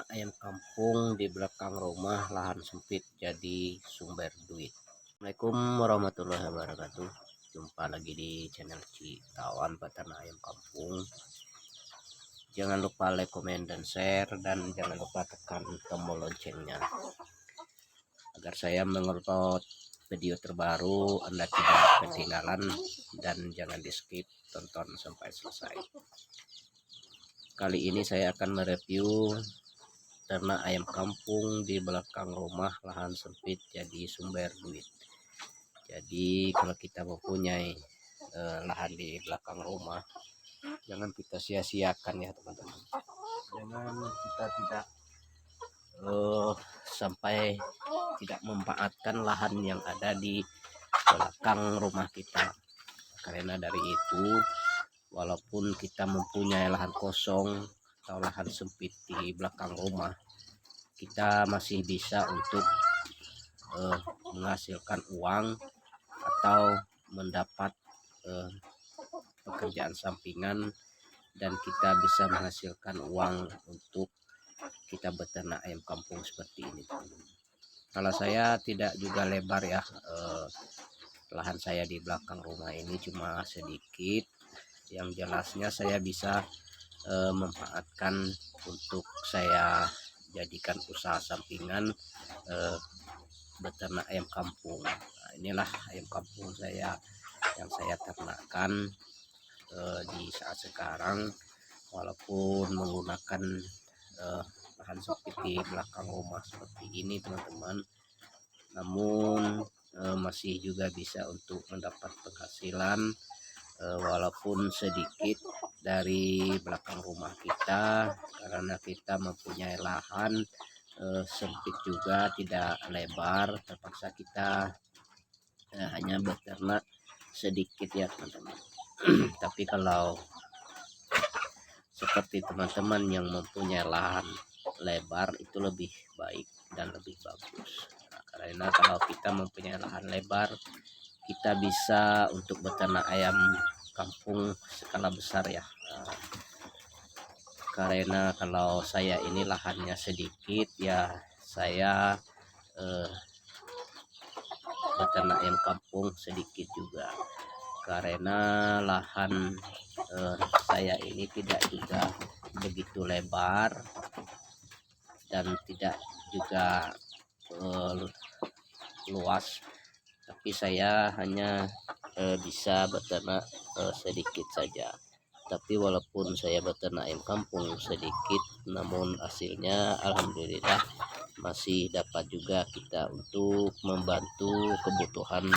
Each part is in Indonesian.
Beternak ayam kampung di belakang rumah, lahan sempit jadi sumber duit. Assalamualaikum warahmatullahi wabarakatuh. Jumpa lagi di channel Citawan Peternak Ayam Kampung. Jangan lupa like, komen, dan share, dan jangan lupa tekan tombol loncengnya agar saya mengupload video terbaru Anda tidak ketinggalan, dan jangan di skip, tonton sampai selesai. Kali ini saya akan mereview ternak ayam kampung di belakang rumah, lahan sempit jadi sumber duit. Jadi kalau kita mempunyai lahan di belakang rumah, jangan kita sia-siakan ya teman-teman. Jangan kita tidak sampai tidak memanfaatkan lahan yang ada di belakang rumah kita. Karena dari itu, walaupun kita mempunyai lahan kosong atau lahan sempit di belakang rumah, kita masih bisa untuk menghasilkan uang atau mendapat pekerjaan sampingan, dan kita bisa menghasilkan uang untuk kita beternak ayam kampung seperti ini. Kalau saya tidak juga lebar ya, lahan saya di belakang rumah ini cuma sedikit. Yang jelasnya saya bisa memanfaatkan untuk saya jadikan usaha sampingan beternak ayam kampung. Nah, inilah ayam kampung saya yang saya ternakkan di saat sekarang, walaupun menggunakan lahan sempit di belakang rumah seperti ini teman-teman, namun masih juga bisa untuk mendapat penghasilan walaupun sedikit dari belakang rumah kita, karena kita mempunyai lahan sempit juga, tidak lebar, terpaksa kita hanya beternak sedikit ya teman-teman. Tapi kalau seperti teman-teman yang mempunyai lahan lebar, itu lebih baik dan lebih bagus. Nah, karena kalau kita mempunyai lahan lebar, kita bisa untuk beternak ayam kampung skala besar ya. Nah, karena kalau saya ini lahannya sedikit ya, saya beternak ayam kampung sedikit juga, karena lahan saya ini tidak juga begitu lebar dan tidak juga luas, tapi saya hanya bisa beternak sedikit saja. Tapi walaupun saya beternak ayam kampung sedikit, namun hasilnya alhamdulillah masih dapat juga kita untuk membantu kebutuhan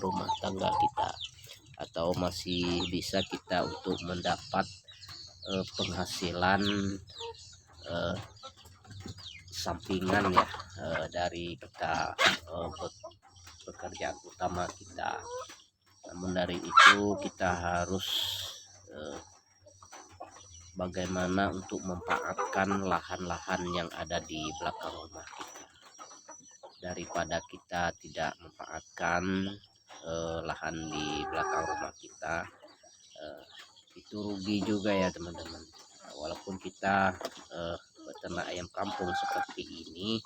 rumah tangga kita, atau masih bisa kita untuk mendapat penghasilan sampingan ya dari kita pekerjaan utama kita. Namun dari itu kita harus bagaimana untuk memanfaatkan lahan-lahan yang ada di belakang rumah kita, daripada kita tidak memanfaatkan lahan di belakang rumah kita. Itu rugi juga ya teman-teman. Walaupun kita beternak ayam kampung seperti ini,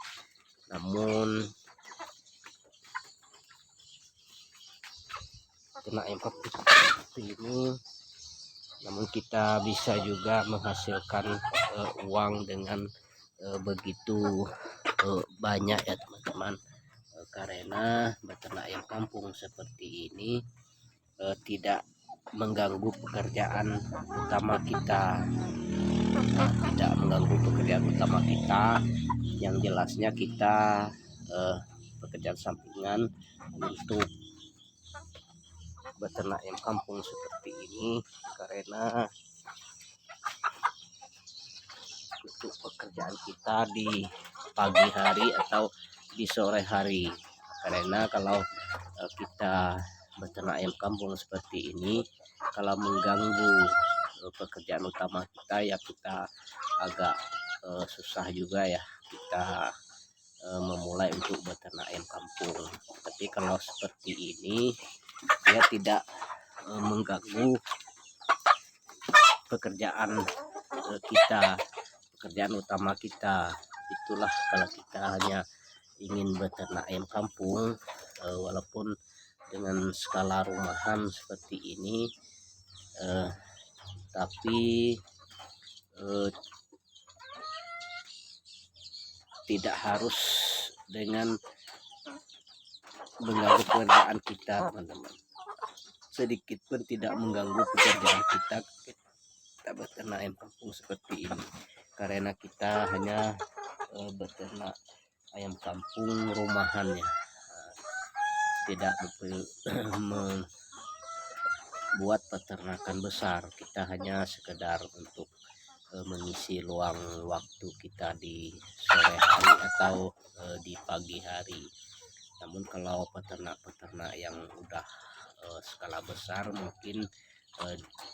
namun beternak ayam kampung seperti ini, namun kita bisa juga menghasilkan uang dengan begitu banyak ya teman-teman. Karena beternak ayam kampung seperti ini tidak mengganggu pekerjaan utama kita, tidak mengganggu pekerjaan utama kita. Yang jelasnya kita pekerjaan sampingan untuk beternak ayam kampung seperti ini, karena untuk pekerjaan kita di pagi hari atau di sore hari. Karena kalau kita beternak ayam kampung seperti ini, kalau mengganggu pekerjaan utama kita ya, kita agak susah juga ya kita memulai untuk beternak ayam kampung. Tapi kalau seperti ini, dia tidak mengganggu pekerjaan kita, pekerjaan utama kita. Itulah kalau kita hanya ingin beternak ayam kampung, walaupun dengan skala rumahan seperti ini, tapi tidak harus dengan mengganggu pekerjaan kita, teman-teman. Sedikit pun tidak mengganggu pekerjaan kita beternak ayam kampung seperti ini, karena kita hanya beternak ayam kampung rumahannya, tidak membuat peternakan besar. Kita hanya sekedar untuk mengisi luang waktu kita di sore hari atau di pagi hari. Namun kalau peternak-peternak yang udah skala besar mungkin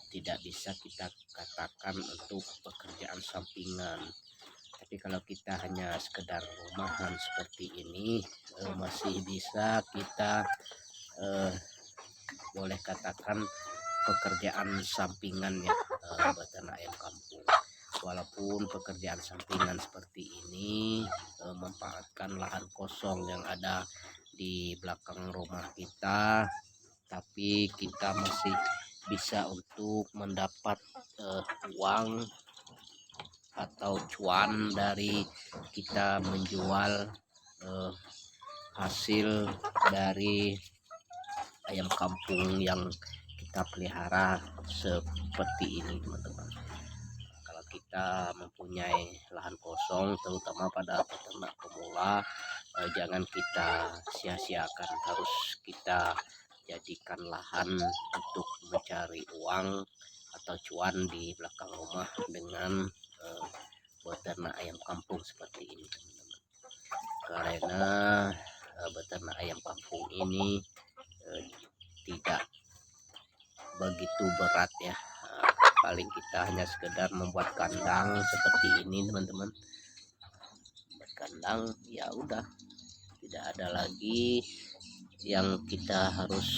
tidak bisa kita katakan untuk pekerjaan sampingan. Tapi kalau kita hanya sekedar rumahan seperti ini, masih bisa kita boleh katakan pekerjaan sampingan ya, beternak ayam kampung. Walaupun pekerjaan sampingan seperti ini memanfaatkan lahan kosong yang ada di belakang rumah kita, tapi kita masih bisa untuk mendapat uang atau cuan dari kita menjual hasil dari ayam kampung yang kita pelihara seperti ini, teman-teman. Kalau kita mempunyai lahan kosong, terutama pada peternak pemula, jangan kita sia-siakan, harus kita jadikan lahan untuk mencari uang atau cuan di belakang rumah dengan beternak ayam kampung seperti ini, teman-teman. Karena beternak ayam kampung ini tidak begitu berat ya, paling kita hanya sekedar membuat kandang seperti ini, teman-teman. Buat kandang ya udah, tidak ada lagi yang kita harus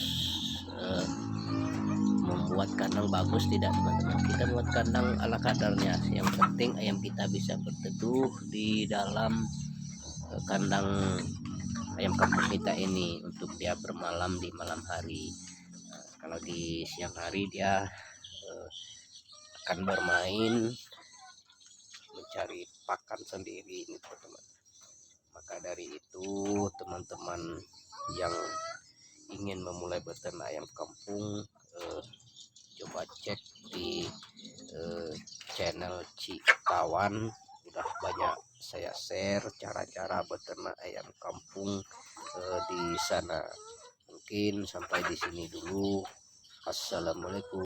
membuat kandang bagus, tidak, teman-teman. Kita buat kandang ala kadarnya, yang penting ayam kita bisa berteduh di dalam kandang ayam kampung kita ini untuk dia bermalam di malam hari. Kalau di siang hari dia akan bermain mencari pakan sendiri, teman-teman. Maka dari itu, teman-teman yang ingin memulai beternak ayam kampung, coba cek di channel Citawan, udah banyak saya share cara-cara beternak ayam kampung di sana. Mungkin sampai di sini dulu. Assalamualaikum.